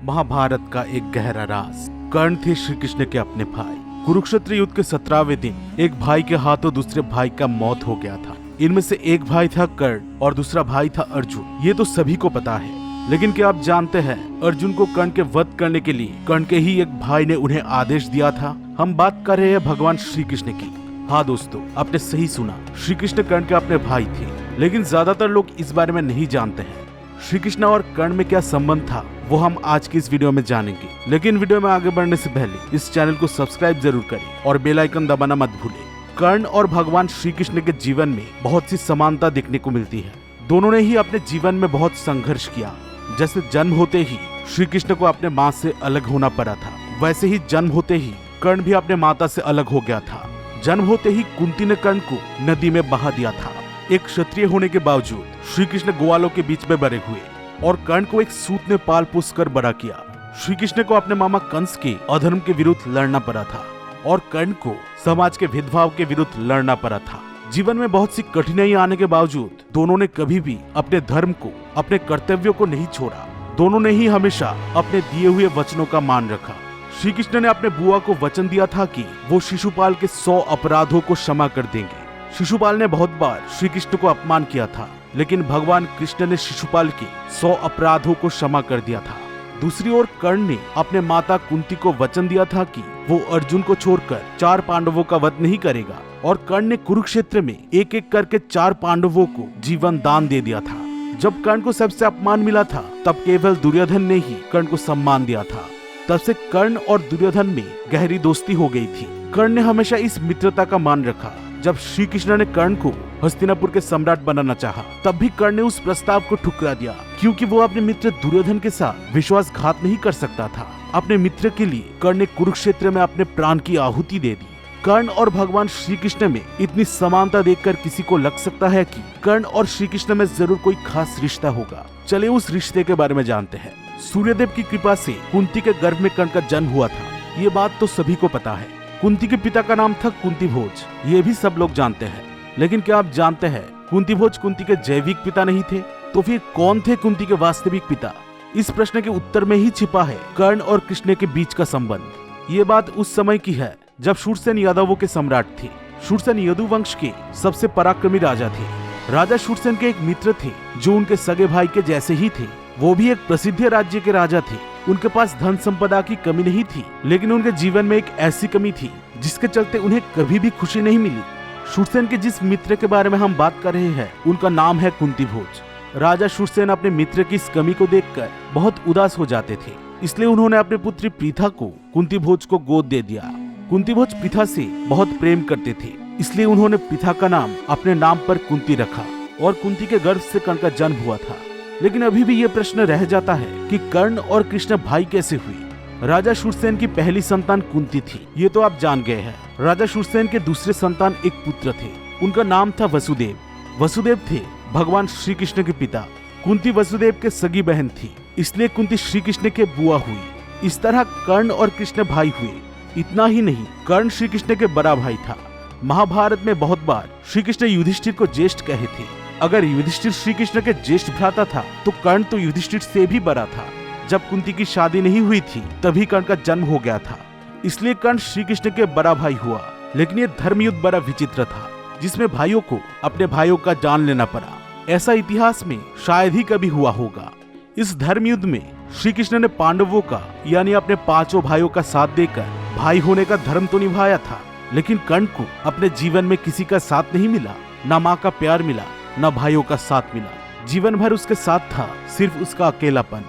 महाभारत का एक गहरा राज। कर्ण थे श्री कृष्ण के अपने भाई। कुरुक्षेत्र युद्ध के 17वें दिन एक भाई के हाथों दूसरे भाई का मौत हो गया था। इनमें से एक भाई था कर्ण और दूसरा भाई था अर्जुन। ये तो सभी को पता है, लेकिन क्या आप जानते हैं अर्जुन को कर्ण के वध करने के लिए कर्ण के ही एक भाई ने उन्हें आदेश दिया था। हम बात कर रहे हैं भगवान श्री कृष्ण की। हाँ दोस्तों, आपने सही सुना, श्री कृष्ण कर्ण के अपने भाई थे, लेकिन ज्यादातर लोग इस बारे में नहीं जानते हैं श्री कृष्ण और कर्ण में क्या संबंध था। वो हम आज की इस वीडियो में जानेंगे, लेकिन वीडियो में आगे बढ़ने से पहले इस चैनल को सब्सक्राइब जरूर करें और बेल आइकन दबाना मत भूलें। कर्ण और भगवान श्री कृष्ण के जीवन में बहुत सी समानता देखने को मिलती है। दोनों ने ही अपने जीवन में बहुत संघर्ष किया। जैसे जन्म होते ही श्री कृष्ण को अपने माँ से अलग होना पड़ा था, वैसे ही जन्म होते ही कर्ण भी अपने माता से अलग हो गया था। जन्म होते ही कुंती ने कर्ण को नदी में बहा दिया था। एक क्षत्रिय होने के बावजूद श्री कृष्ण ग्वालों के बीच में बड़े हुए और कर्ण को एक सूत ने पाल पोस कर बड़ा किया। श्री कृष्ण को अपने मामा कंस के अधर्म के विरुद्ध लड़ना पड़ा था और कर्ण को समाज के भेदभाव के विरुद्ध लड़ना पड़ा था। जीवन में बहुत सी कठिनाई आने के बावजूद दोनों ने कभी भी अपने धर्म को, अपने कर्तव्यों को नहीं छोड़ा। दोनों ने ही हमेशा अपने दिए हुए वचनों का मान रखा। श्री कृष्ण ने अपने बुआ को वचन दिया था कि वो शिशुपाल के 100 अपराधों को क्षमा कर देंगे। शिशुपाल ने बहुत बार श्री कृष्ण को अपमान किया था, लेकिन भगवान कृष्ण ने शिशुपाल के 100 अपराधों को क्षमा कर दिया था। दूसरी ओर कर्ण ने अपने माता कुंती को वचन दिया था कि वो अर्जुन को छोड़कर 4 पांडवों का वध नहीं करेगा, और कर्ण ने कुरुक्षेत्र में एक एक करके 4 पांडवों को जीवन दान दे दिया था। जब कर्ण को सबसे अपमान मिला था, तब केवल दुर्योधन ने ही कर्ण को सम्मान दिया था। तब से कर्ण और दुर्योधन में गहरी दोस्ती हो गई थी। कर्ण ने हमेशा इस मित्रता का मान रखा। जब श्री कृष्ण ने कर्ण को हस्तिनापुर के सम्राट बनाना चाहा, तब भी कर्ण ने उस प्रस्ताव को ठुकरा दिया, क्योंकि वो अपने मित्र दुर्योधन के साथ विश्वासघात नहीं कर सकता था। अपने मित्र के लिए कर्ण ने कुरुक्षेत्र में अपने प्राण की आहुति दे दी। कर्ण और भगवान श्री कृष्ण में इतनी समानता देखकर किसी को लग सकता है कि कर्ण और श्री कृष्ण में जरूर कोई खास रिश्ता होगा। चलिए उस रिश्ते के बारे में जानते हैं। सूर्यदेव की कृपा से कुंती के गर्भ में कर्ण का जन्म हुआ था। ये बात तो सभी को पता है। कुंती के पिता का नाम था कुंती भोज, ये भी सब लोग जानते हैं। लेकिन क्या आप जानते हैं कुंती भोज कुंती के जैविक पिता नहीं थे? तो फिर कौन थे कुंती के वास्तविक पिता? इस प्रश्न के उत्तर में ही छिपा है कर्ण और कृष्ण के बीच का संबंध। ये बात उस समय की है जब शूरसेन यादवों के सम्राट थे। शूरसेन यदुवंश के सबसे पराक्रमी राजा थे। राजा शूरसेन के एक मित्र थे जो उनके सगे भाई के जैसे ही थे। वो भी एक प्रसिद्ध राज्य के राजा थे। उनके पास धन संपदा की कमी नहीं थी, लेकिन उनके जीवन में एक ऐसी कमी थी जिसके चलते उन्हें कभी भी खुशी नहीं मिली। शूरसेन के जिस मित्र के बारे में हम बात कर रहे हैं, उनका नाम है कुंती भोज। राजा शूरसेन अपने मित्र की इस कमी को देखकर बहुत उदास हो जाते थे, इसलिए उन्होंने अपनी पुत्री प्रीथा को कुंती भोज को गोद दे दिया। कुंती भोज प्रीथा से बहुत प्रेम करते थे, इसलिए उन्होंने प्रीथा का नाम अपने नाम पर कुंती रखा और कुंती के गर्भ से कर्ण का जन्म हुआ था। लेकिन अभी भी ये प्रश्न रह जाता है कि कर्ण और कृष्ण भाई कैसे हुए। राजा शूरसेन की पहली संतान कुंती थी, ये तो आप जान गए हैं। राजा शूरसेन के दूसरे संतान एक पुत्र थे, उनका नाम था वसुदेव। वसुदेव थे भगवान श्री कृष्ण के पिता। कुंती वसुदेव के सगी बहन थी, इसलिए कुंती श्री कृष्ण के बुआ हुई। इस तरह कर्ण और कृष्ण भाई हुए। इतना ही नहीं, कर्ण श्री कृष्ण के बड़ा भाई था। महाभारत में बहुत बार श्री कृष्ण युधिष्ठिर को ज्येष्ठ कहे थे। अगर युधिष्ठिर श्री कृष्ण के ज्येष्ठ भ्राता था, तो कर्ण तो युधिष्ठिर से भी बड़ा था। जब कुंती की शादी नहीं हुई थी, तभी कर्ण का जन्म हो गया था, इसलिए कर्ण श्री कृष्ण के बड़ा भाई हुआ। लेकिन ये धर्म युद्ध बड़ा विचित्र था, जिसमें भाइयों को अपने भाइयों का जान लेना पड़ा। ऐसा इतिहास में शायद ही कभी हुआ होगा। इस धर्म युद्ध में श्री कृष्ण ने पांडवों का, यानी अपने 5 भाइयों का साथ देकर भाई होने का धर्म तो निभाया था, लेकिन कर्ण को अपने जीवन में किसी का साथ नहीं मिला। न माँ का प्यार मिला, न भाइयों का साथ मिला। जीवन भर उसके साथ था सिर्फ उसका अकेलापन।